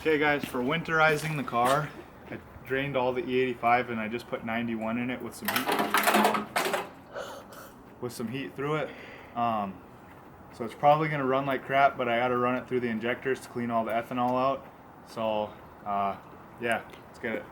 Okay guys, for winterizing the car, I drained all the E85 and I just put 91 in it with some heat through it. So it's probably going to run like crap, but I got to run it through the injectors to clean all the ethanol out. So yeah, let's get it.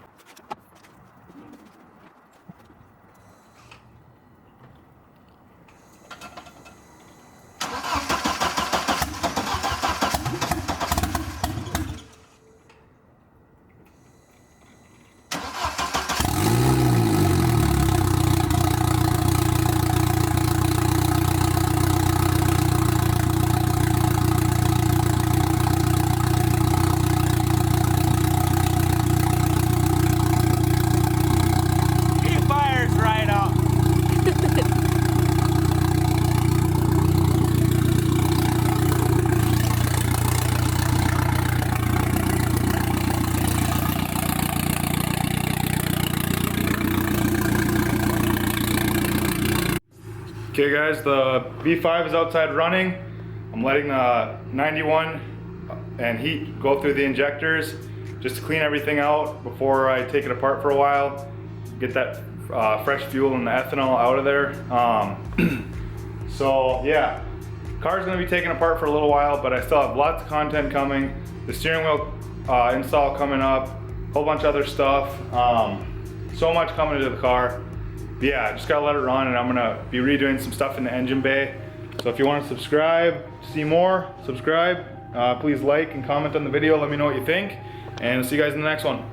Okay guys, the V5 is outside running. I'm letting the 91 and heat go through the injectors just to clean everything out before I take it apart for a while. Get that fresh fuel and the ethanol out of there. So yeah, car's gonna be taken apart for a little while, but I still have lots of content coming. The steering wheel install coming up, a whole bunch of other stuff. So much coming to the car. Yeah, just gotta let it run, and I'm gonna be redoing some stuff in the engine bay. So if you want to subscribe to see more, subscribe. Please like and comment on the video. Let me know what you think, and I'll see you guys in the next one.